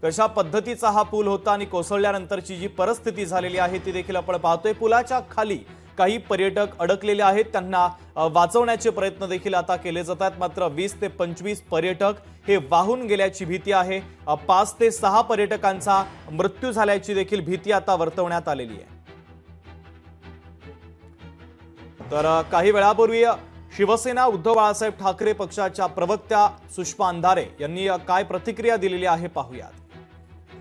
कशा पद्धतीचा हा पूल होता आणि कोसळल्यानंतरची जी परिस्थिती झालेली आहे ती देखील आपण पाहतोय। पुलाच्या खाली काही पर्यटक अडकलेले आहेत, त्यांना वाचवण्याचे प्रयत्न देखील आता केले जातात। मात्र 20 ते 25 पर्यटक हे वाहून गेल्याची भीती आहे। 5 ते 6 पर्यटकांचा मृत्यू झाल्याची देखील भीती आता वर्तवण्यात आलेली आहे। तर काही वेळापूर्वी शिवसेना उद्धव बाळासाहेब ठाकरे पक्षाच्या प्रवक्त्या सुषमा अंधारे यांनी काय प्रतिक्रिया दिलेली आहे पाहूयात।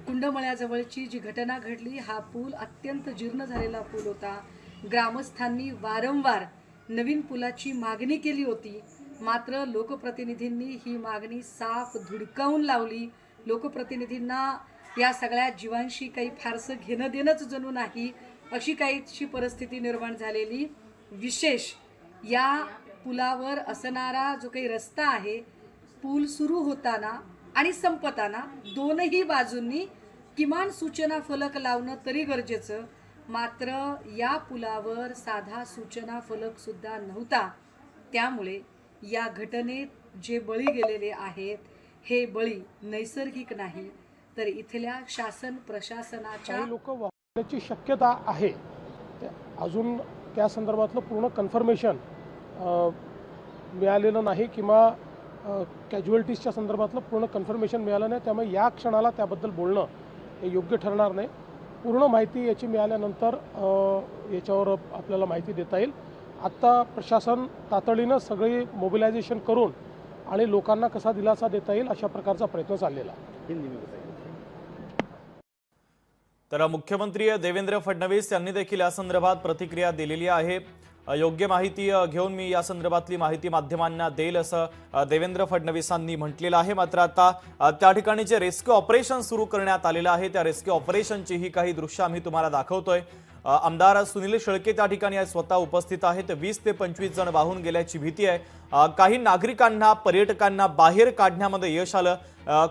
कुंडमळ्याजवळची जी घटना घडली, हा पूल अत्यंत जीर्ण झालेला पूल होता। ग्रामस्थांनी वारंवार नवीन पुलाची मागणी केली होती, मात्र लोकप्रतिनिधींनी ही मागणी साफ धुडकावून लावली। लोकप्रतिनिधींना या सगळ्या जीवांशी काही फारसं घेणं देणंच जणू नाही, अशी काहीशी परिस्थिती निर्माण झालेली। विशेष या पुलावर असणारा जो काही रस्ता आहे, पूल सुरू होताना आणि संपताना दोनही बाजूंनी किमान सूचना फलक लावणं तरी गरजेचं, मात्र या पुलावर साधा सूचना फलक सुद्धा नव्हता। त्यामुळे या घटनेत जे बळी गेलेले आहेत, हे बळी नैसर्गिक नाही तर इथल्या शासन प्रशासनाच्या लोक वाहण्याची शक्यता आहे। अजून त्या संदर्भातलं पूर्ण कन्फर्मेशन मिळालेलं नाही किंवा कॅज्युअल्टीजच्या संदर्भातलं पूर्ण कन्फर्मेशन मिळालं नाही, त्यामुळे या क्षणाला त्याबद्दल बोलणं हे योग्य ठरणार नाही। पूर्ण माहिती याची मिळाल्यानंतर याच्यावर आपल्याला माहिती देता येईल। आत्ता प्रशासन तातडीनं सगळी मोबिलायझेशन करून आणि लोकांना कसा दिलासा देता येईल अशा प्रकारचा प्रयत्न चाललेला आहे। तर मुख्यमंत्री देवेंद्र फडणवीस यांनी देखील या संदर्भात प्रतिक्रिया दिलेली आहे। योग्य माहिती घेऊन मी या संदर्भातली माहिती माध्यमांना देईल असं देवेंद्र फडणवीसांनी म्हटलेलं आहे। मात्र आता त्या ठिकाणी जे रेस्क्यू ऑपरेशन सुरू करण्यात आलेलं आहे, त्या रेस्क्यू ऑपरेशनची ही काही दृश्य आम्ही तुम्हाला दाखवतोय। आमदार सुनील शेळके त्या ठिकाणी स्वतः उपस्थित आहेत। 20 ते 25 जण वाहून गेल्याची भीती आहे। काही नागरिकांना, पर्यटकांना बाहेर काढण्यामध्ये यश आलं,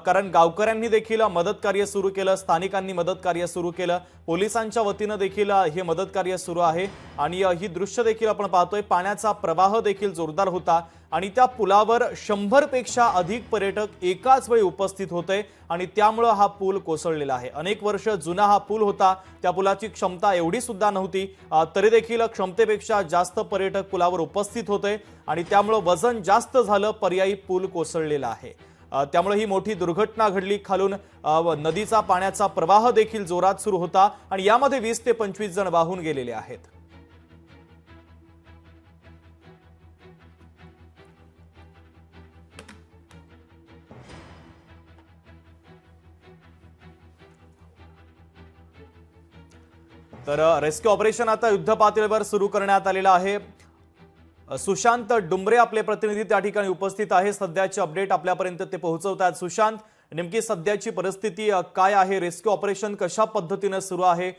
कारण गावकऱ्यांनी देखील मदत कार्य सुरू केलं, स्थानिकांनी मदत कार्य सुरू केलं, पोलिसांच्या वतीनं देखील हे मदत कार्य सुरू आहे। आणि ही दृश्य देखील आपण पाहतोय, पाण्याचा प्रवाह देखील जोरदार होता आणि त्या पुलावर 100 पेक्षा अधिक पर्यटक एकाच वेळी उपस्थित होते आणि त्यामुळे हा पूल कोसळलेला आहे। अनेक वर्ष जुना हा पूल होता, त्या पुलाची क्षमता एवढी सुद्धा नव्हती, तरी देखील क्षमतेपेक्षा जास्त पर्यटक पुलावर उपस्थित होते आणि त्यामुळे वजन जास्त झालं, पर्यायी पूल कोसळलेला आहे। त्यामुळे ही मोठी दुर्घटना घडली। खालून नदीचा पाण्याचा प्रवाह देखील जोरात सुरू होता आणि यामध्ये 20 ते 25 जण वाहून गेलेले आहेत। तर रेस्क्यू ऑपरेशन आता युद्धपातळीवर सुरू करण्यात आलेलं आहे। सुशांत डुंबरे आपले प्रतिनिधी त्या ठिकाणी उपस्थित आहे, सध्याचे अपडेट आपल्यापर्यंत ते पोहोचवतात। सुशांत, नेमकी सध्याची परिस्थिती काय आहे? रेस्क्यू ऑपरेशन कशा पद्धतीने सुरू आहे?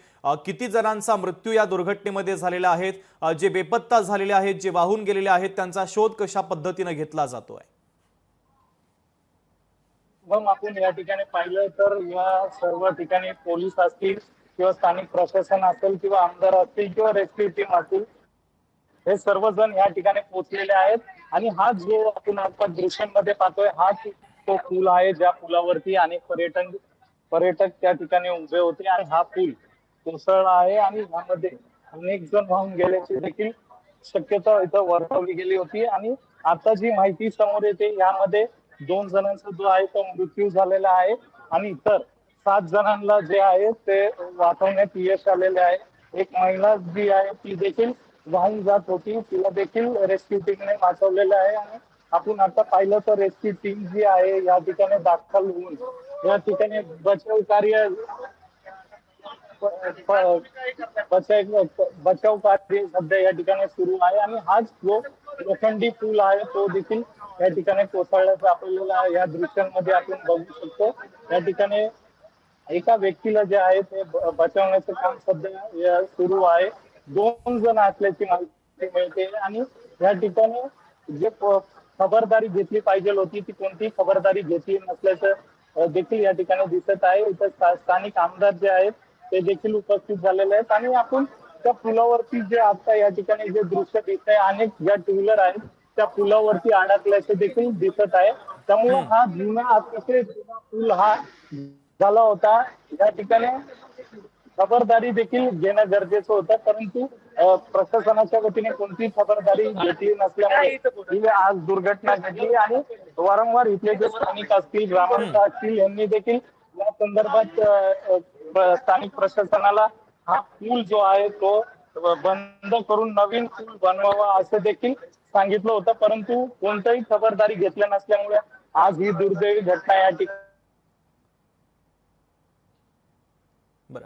किती जणांचा मृत्यू या दुर्घटनेमध्ये झालेला आहे? जे बेपत्ता झालेले आहेत, जे वाहून गेलेले आहेत, त्यांचा शोध कशा पद्धतीने घेतला जातोय? मग आपण या ठिकाणी पाहिलं तर या सर्व ठिकाणी पोलीस असतील किंवा स्थानिक प्रशासन असेल किंवा आमदार असतील किंवा रेस्क्यू टीम असतील, हे सर्वजण या ठिकाणी पोहोचलेले आहेत। आणि हा जो आपण आता दृश्यांमध्ये पाहतोय, हा तो पूल आहे ज्या पुलावरती अनेक पर्यटक त्या ठिकाणी उभे होते आणि हा पूल कोसळला आहे आणि यामध्ये अनेक जण वाहून गेल्याची देखील शक्यता इथं वर्तवली गेली होती। आणि आता जी माहिती समोर येते, यामध्ये 2 जणांचा जो आहे तो मृत्यू झालेला आहे आणि इतर 7 जणांना जे आहे ते वाचवण्यात यश आलेले आहे। एक महिला जी आहे ती देखील वाहून जात होती, तिला देखील रेस्क्यू टीमने वाचवलेलं आहे। आणि आपण आता पाहिलं तर रेस्क्यू टीम जी आहे या ठिकाणी दाखल होऊन या ठिकाणी बचाव कार्य सध्या या ठिकाणी सुरू आहे। आणि हाच जो लोखंडी पूल आहे तो देखील या ठिकाणी कोसळल्याचं आपल्याला या दृश्यांमध्ये आपण बघू शकतो। या ठिकाणी एका व्यक्तीला जे आहे ते बचावण्याचं काम सध्या सुरू आहे। 2 जण असल्याची माहिती मिळते आणि या ठिकाणी जे खबरदारी घेतली पाहिजे होती ती कोणती खबरदारी घेतली नसल्याचं देखील या ठिकाणी दिसत आहे। इथं स्थानिक आमदार जे आहेत ते देखील उपस्थित झालेले आहेत आणि आपण त्या पुलावरती जे आता या ठिकाणी जे दृश्य दिसत आहे, अनेक ज्या टू व्हीलर आहेत त्या पुलावरती अडकल्याचे देखील दिसत आहे। त्यामुळे हा जुना अतिशय जुना पूल हा झाला होता. या ठिकाणी खबरदारी देखील घेणं गरजेचं होतं, परंतु प्रशासनाच्या वतीने कोणतीही खबरदारी घेतली नसल्यामुळे ही आज दुर्घटना घडली आणि वारंवार इथले जे स्थानिक असतील, ग्रामस्थ असतील यांनी देखील या संदर्भात स्थानिक प्रशासनाला हा पूल जो आहे तो बंद करून नवीन पूल बनवावा असं देखील सांगितलं होतं, परंतु कोणतीही खबरदारी घेतली नसल्यामुळे आज ही दुर्दैवी घटना या ठिकाणी. बरं,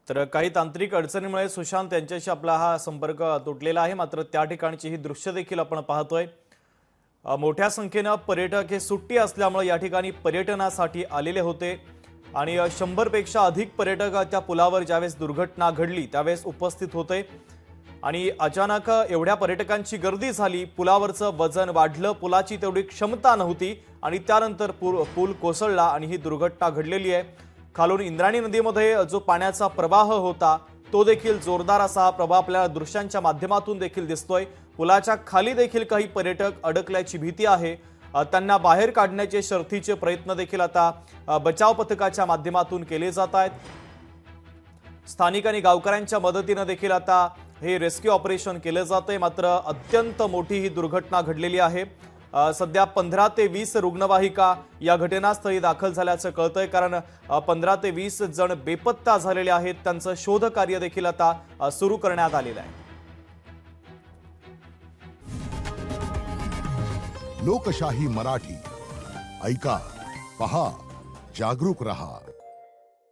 तर काही तांत्रिक अडचणीमुळे सुशांत यांच्याशी आपला हा संपर्क तुटलेला आहे, मात्र त्या ठिकाणची ही दृश्य देखील आपण पाहतोय. मोठ्या संख्येनं पर्यटक हे सुट्टी असल्यामुळे या ठिकाणी पर्यटनासाठी आलेले होते आणि 100 पेक्षा अधिक पर्यटक त्या पुलावर ज्यावेळेस दुर्घटना घडली त्यावेळेस उपस्थित होते आणि अचानक एवढ्या पर्यटकांची गर्दी झाली, पुलावरचं वजन वाढलं, पुलाची तेवढी क्षमता नव्हती आणि त्यानंतर पूल कोसळला आणि ही दुर्घटना घडलेली आहे. खालून इंद्रायणी नदीमध्ये जो पाण्याचा प्रवाह होता तो देखील जोरदार असा प्रवाह आपल्याला दृश्यांच्या माध्यमातून देखील दिसतोय. पुलाच्या खाली देखील काही पर्यटक अडकल्याची भीती आहे. त्यांना बाहेर काढण्याचे शर्थीचे प्रयत्न देखील आता बचाव पथकाच्या माध्यमातून केले जात आहेत. स्थानिक आणि गावकऱ्यांच्या मदतीने देखील आता हे रेस्क्यू ऑपरेशन केलं जातंय. मात्र अत्यंत मोठी ही दुर्घटना घडलेली आहे. सध्या 15 ते 20 रुग्णवाहिका या घटनास्थळी दाखल झाल्याचं कळतंय, कारण 15 ते 20 जण बेपत्ता झालेले आहेत. त्यांचं शोध कार्य देखील आता सुरू करण्यात आलेलं आहे. लोकशाही मराठी ऐका, पहा, जागरूक रहा.